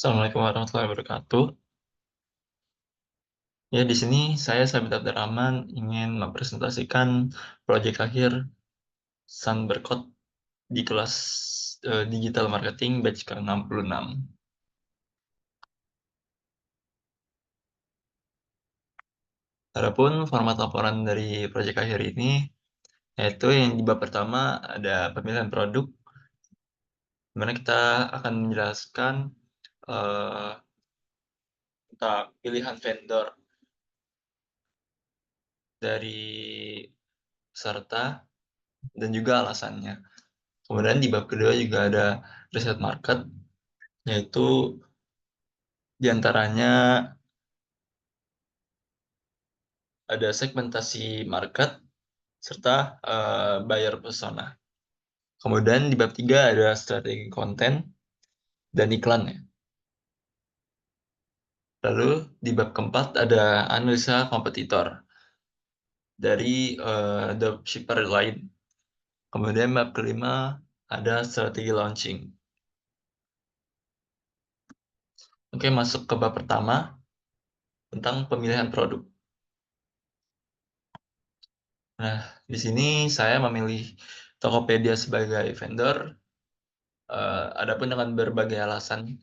Assalamualaikum warahmatullahi wabarakatuh. Ya, di sini saya Sabit Abdurrahman ingin mempresentasikan proyek akhir Sunbercode di kelas Digital Marketing batch ke-66. Adapun format laporan dari proyek akhir ini yaitu yang di bab pertama ada pemilihan produk, di mana kita akan menjelaskan eh, tentang pilihan vendor dari peserta dan juga alasannya. Kemudian di bab kedua juga ada riset market, yaitu diantaranya ada segmentasi market serta buyer persona. Kemudian di bab 3 ada strategi konten dan iklan ya. Lalu di bab keempat ada analisa kompetitor dari dropshipper lain. Kemudian bab kelima ada strategi launching. Oke, masuk ke bab pertama tentang pemilihan produk. Nah, di sini saya memilih Tokopedia sebagai vendor, adapun dengan berbagai alasan.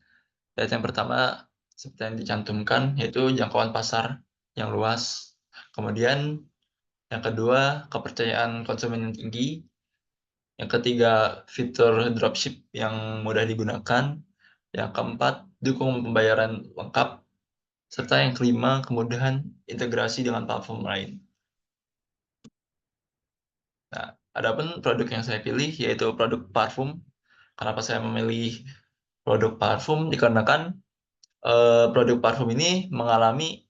Yang pertama, seperti yang dicantumkan, yaitu jangkauan pasar yang luas. Kemudian, yang kedua, kepercayaan konsumen yang tinggi. Yang ketiga, fitur dropship yang mudah digunakan. Yang keempat, dukung pembayaran lengkap. Serta yang kelima, kemudahan integrasi dengan platform lain. Nah, adapun produk yang saya pilih yaitu produk parfum. Kenapa saya memilih produk parfum? Dikarenakan produk parfum ini mengalami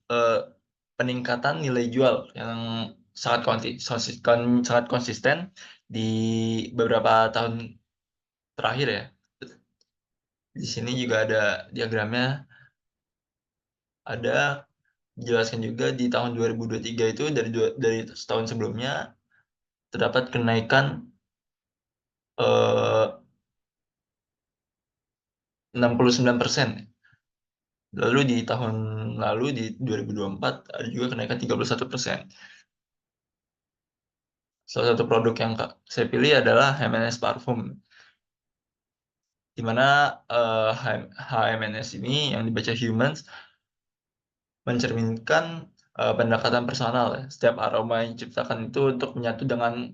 peningkatan nilai jual yang sangat konsisten di beberapa tahun terakhir ya. Di sini juga ada diagramnya, ada dijelaskan juga di tahun 2023 itu dari setahun sebelumnya terdapat kenaikan 69%. Lalu di tahun lalu di 2024 ada juga kenaikan 31%. Salah satu produk yang saya pilih adalah HMNS Parfum, di mana HMNS ini yang dibaca humans mencerminkan pendekatan personal ya. Setiap aroma yang diciptakan itu untuk menyatu dengan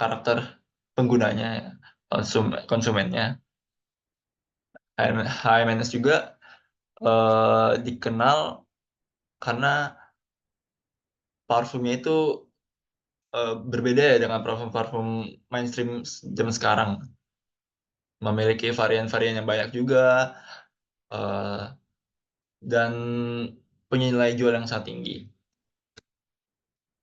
karakter penggunanya ya, konsumennya. HMNS juga dikenal karena parfumnya itu berbeda ya dengan parfum-parfum mainstream zaman sekarang. Memiliki varian-varian yang banyak juga, eh, dan punya nilai jual yang sangat tinggi.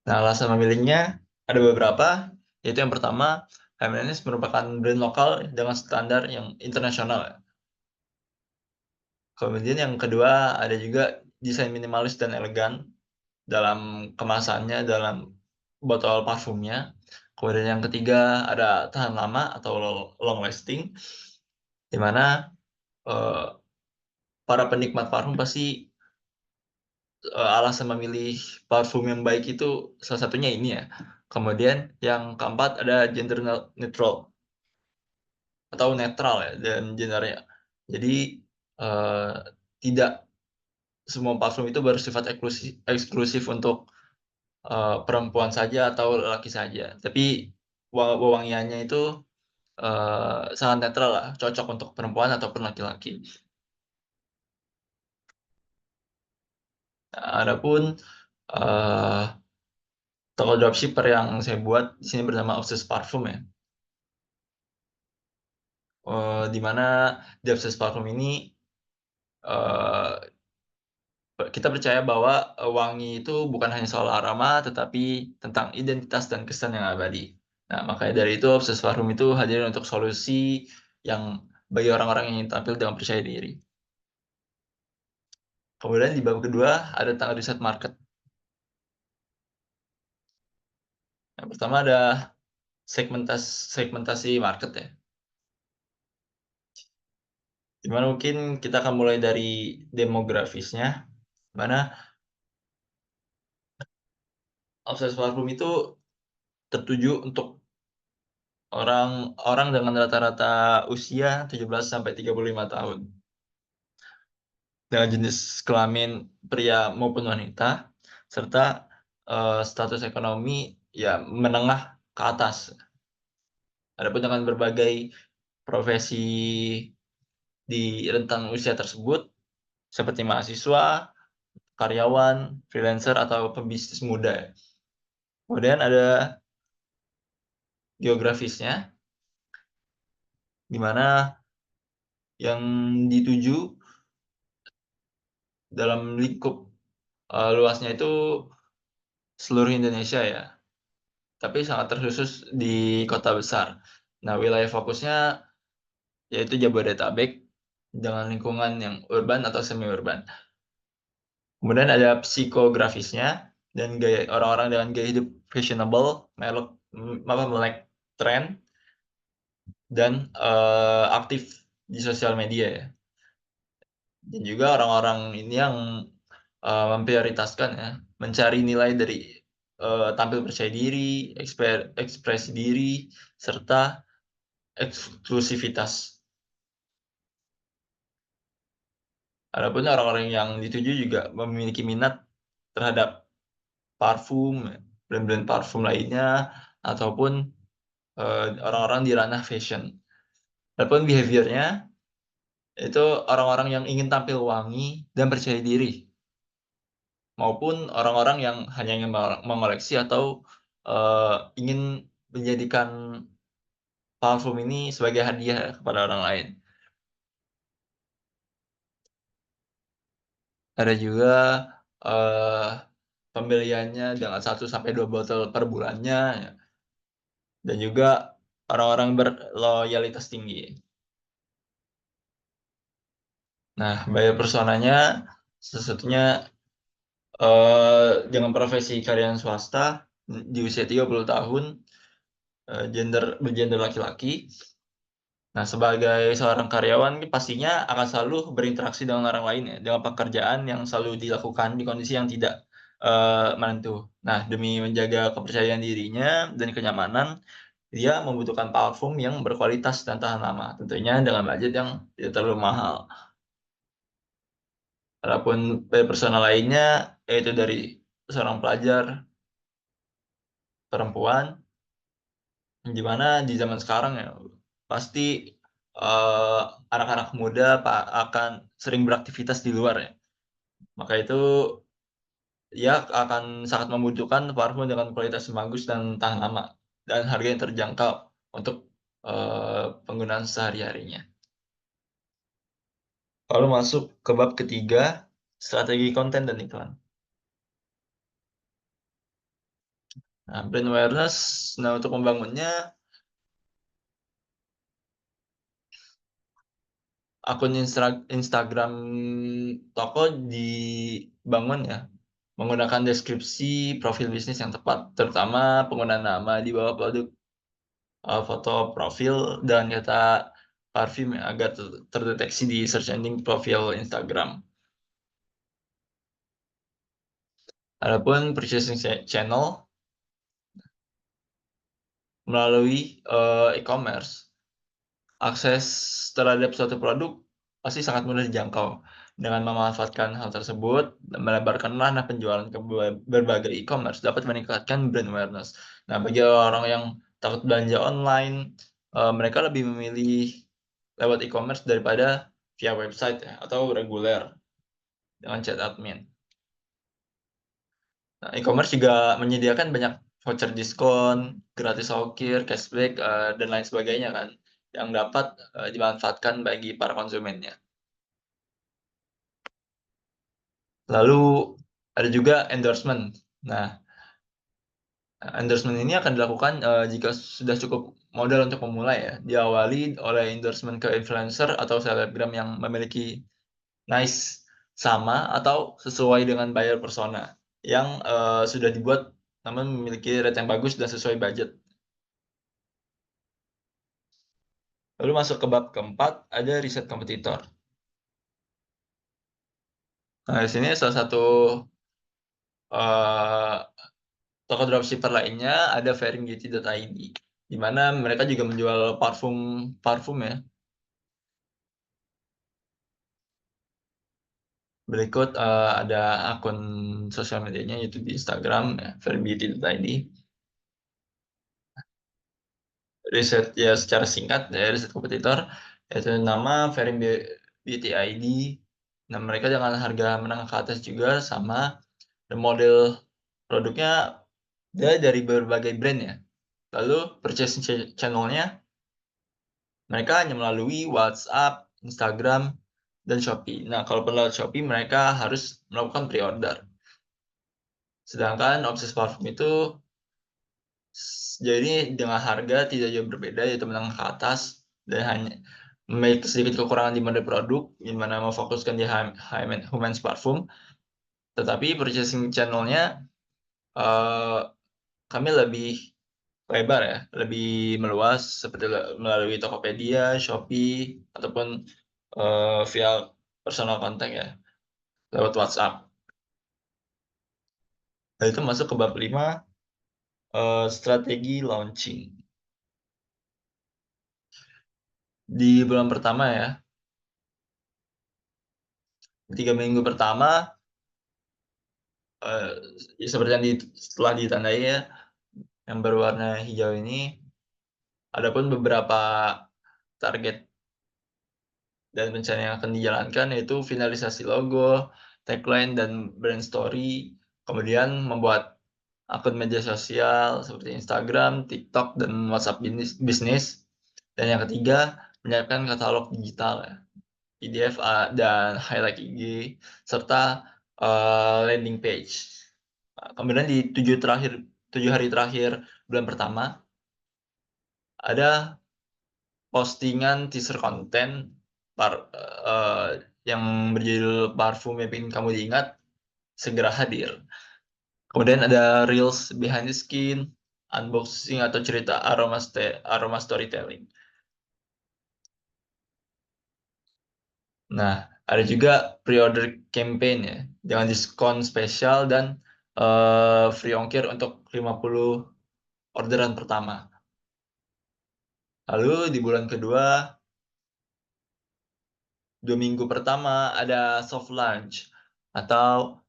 Nah, alasan memilihnya ada beberapa, yaitu yang pertama, Haimanis merupakan brand lokal dengan standar yang internasional. Kemudian yang kedua, ada juga desain minimalis dan elegan dalam kemasannya, dalam botol parfumnya. Kemudian yang ketiga, ada tahan lama atau long lasting, di mana eh, para penikmat parfum pasti alasan memilih parfum yang baik itu salah satunya ini ya. Kemudian yang keempat ada gender neutral atau netral ya dan gendernya. Jadi eh, tidak semua parfum itu bersifat eksklusif untuk perempuan saja atau laki saja. Tapi wewangiannya itu sangat netral lah, cocok untuk perempuan ataupun laki-laki. Nah, adapun eh, toko dropshipper yang saya buat di sini bernama Obsess Parfum ya. Di mana di Obsess Parfum ini eh, kita percaya bahwa wangi itu bukan hanya soal aroma, tetapi tentang identitas dan kesan yang abadi. Nah, makanya dari itu Obsess Parfum itu hadir untuk solusi yang bagi orang-orang yang ingin tampil dengan percaya diri. Kemudian di bab kedua ada tentang riset market. Yang pertama ada segmentasi market ya. Di mana mungkin kita akan mulai dari demografisnya, mana obsesi parfum itu tertuju untuk orang-orang dengan rata-rata usia 17 sampai 35 tahun, dengan jenis kelamin pria maupun wanita, serta, status ekonomi ya menengah ke atas. Adapun dengan berbagai profesi di rentang usia tersebut, seperti mahasiswa, karyawan, freelancer, atau pebisnis muda. Kemudian ada geografisnya, di mana yang dituju dalam lingkup, luasnya itu seluruh Indonesia ya, tapi sangat terkhusus di kota besar. Nah, wilayah fokusnya yaitu Jabodetabek dengan lingkungan yang urban atau semi urban. Kemudian ada psikografisnya dan gaya orang-orang dengan gaya hidup fashionable, melek tren dan, aktif di sosial media ya. Dan juga orang-orang ini yang, memprioritaskan ya, mencari nilai dari, tampil percaya diri, ekspresi diri, serta eksklusivitas. Adapun orang-orang yang dituju juga memiliki minat terhadap parfum, brand-brand parfum lainnya, ataupun, orang-orang di ranah fashion. Adapun behavior-nya, itu orang-orang yang ingin tampil wangi dan percaya diri, maupun orang-orang yang hanya ingin mengoleksi atau, ingin menjadikan parfum ini sebagai hadiah kepada orang lain. Ada juga, eee, pembeliannya dengan 1 sampai 2 botol per bulannya ya, dan juga orang-orang berloyalitas tinggi. Nah, buyer personanya sesungguhnya, dengan profesi karyawan swasta di usia 30 tahun, bergender laki-laki. Nah, sebagai seorang karyawan pastinya akan selalu berinteraksi dengan orang lain ya, dengan pekerjaan yang selalu dilakukan di kondisi yang tidak, menentu. Nah, demi menjaga kepercayaan dirinya dan kenyamanan, dia membutuhkan parfum yang berkualitas dan tahan lama, tentunya dengan budget yang tidak terlalu mahal. Adapun personal lainnya, yaitu dari seorang pelajar perempuan, di mana di zaman sekarang ya, pasti, eee, anak-anak muda akan sering beraktivitas di luar ya. Maka itu ia akan sangat membutuhkan parfum dengan kualitas yang bagus dan tahan lama, dan harga yang terjangkau untuk, penggunaan sehari-harinya. Lalu masuk ke bab ketiga, strategi konten dan iklan. Nah, brand awareness, nah untuk membangunnya, akun Instagram toko dibangun ya, menggunakan deskripsi profil bisnis yang tepat, terutama penggunaan nama di bawah produk, foto profil dan kata parfum ya, agar terdeteksi di search engine profil Instagram. Adapun purchasing channel melalui, e-commerce, akses terhadap suatu produk pasti sangat mudah dijangkau. Dengan memanfaatkan hal tersebut, dan melebarkan ranah penjualan ke berbagai e-commerce dapat meningkatkan brand awareness. Nah, bagi orang yang takut belanja online, mereka lebih memilih lewat e-commerce daripada via website ya, atau reguler dengan chat admin. Nah, e-commerce juga menyediakan banyak voucher diskon, gratis ongkir, cashback, dan lain sebagainya kan, yang dapat, dimanfaatkan bagi para konsumennya. Lalu ada juga endorsement. Nah, endorsement ini akan dilakukan, jika sudah cukup modal untuk memulai ya, diawali oleh endorsement ke influencer atau selebgram yang memiliki nice sama atau sesuai dengan buyer persona yang, sudah dibuat namun memiliki rate yang bagus dan sesuai budget. Lalu masuk ke bab keempat, ada riset kompetitor. Nah, di sini salah satu uh, toko dropshipper lainnya ada fairingbeauty.id, di mana mereka juga menjual parfum parfum ya. Berikut ada akun sosial medianya yaitu di Instagram ya, fairingbeauty.id. Riset ya secara singkat ya, riset kompetitor yaitu nama Fairing Beauty ID. Nah, mereka dengan harga menengah ke atas juga sama, dan model produknya dia dari berbagai brand ya. Lalu purchase channelnya mereka hanya melalui WhatsApp, Instagram, dan Shopee. Nah, kalau lewat Shopee mereka harus melakukan pre-order. Sedangkan Obsess Parfum itu jadi dengan harga tidak jauh berbeda, yaitu menengah ke atas, dan hanya memiliki sedikit kekurangan di model produk, di mana memfokuskan di Humans Parfum, tetapi purchasing channelnya eh, kami lebih lebar ya, lebih meluas seperti melalui Tokopedia, Shopee, ataupun via personal contact ya, lewat WhatsApp. Nah, itu masuk ke bab 5, strategi launching. Di bulan pertama ya, 3 minggu pertama, seperti yang setelah ditandai ya, yang berwarna hijau ini, adapun beberapa target dan rencana yang akan dijalankan yaitu finalisasi logo, tagline, dan brand story, kemudian membuat akun media sosial seperti Instagram, TikTok, dan WhatsApp bisnis, dan yang ketiga menyiapkan katalog digital ya, PDF dan highlight IG, serta landing page. Kemudian di 7 hari terakhir bulan pertama, ada postingan teaser konten yang berjudul Parfum yang ingin kamu diingat segera hadir. Kemudian ada reels behind the skin, unboxing atau cerita aroma storytelling. Nah, ada juga pre-order campaign ya, dengan diskon spesial dan free ongkir untuk 50 orderan pertama. Lalu di bulan kedua, 2 minggu pertama ada soft launch, atau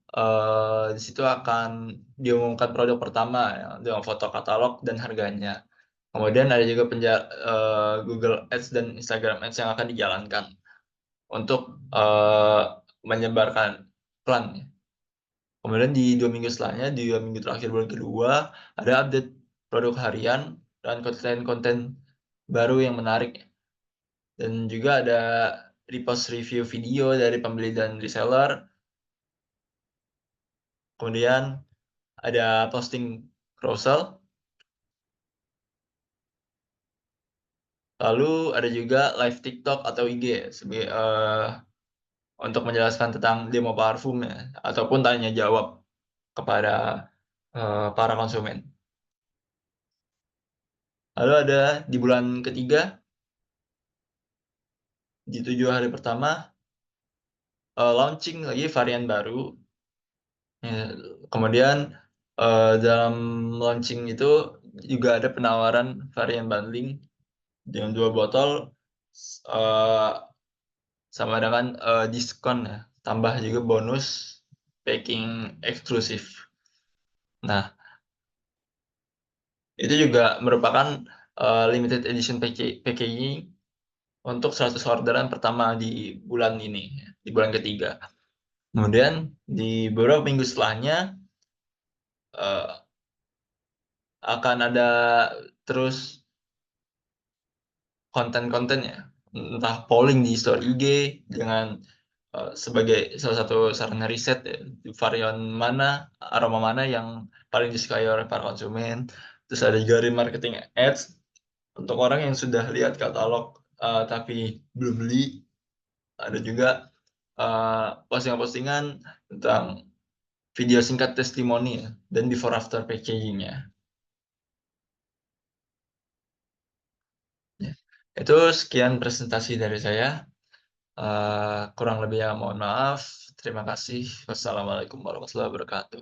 di situ akan diumumkan produk pertama ya, dengan foto katalog dan harganya. Kemudian ada juga Google Ads dan Instagram Ads yang akan dijalankan untuk menyebarkan iklan ya. Kemudian di 2 minggu setelahnya, di 2 minggu terakhir bulan kedua, ada update produk harian dan konten-konten baru yang menarik. Dan juga ada repost review video dari pembeli dan reseller. Kemudian ada posting carousel. Lalu ada juga live TikTok atau IG sebagai untuk menjelaskan tentang demo parfum ya, ataupun tanya jawab kepada para konsumen. Lalu ada di bulan ketiga, di 7 hari pertama, launching lagi varian baru. Ya, kemudian dalam launching itu juga ada penawaran varian bundling dengan 2 botol, eh, sama dengan diskon ya, tambah juga bonus packing eksklusif. Nah, itu juga merupakan limited edition packaging untuk 100 orderan pertama di bulan ini, di bulan ketiga. Kemudian di beberapa minggu setelahnya uh, akan ada terus konten-konten ya, entah polling di store IG dengan sebagai salah satu sarana riset ya, varian mana, aroma mana yang paling disukai oleh para konsumen. Terus ada juga remarketing ads untuk orang yang sudah lihat katalog tapi belum beli. Ada juga postingan-postingan tentang video singkat testimoni ya, dan before after packagingnya. Ya. Itu sekian presentasi dari saya, kurang lebihnya mohon maaf. Terima kasih. Wassalamualaikum warahmatullahi wabarakatuh.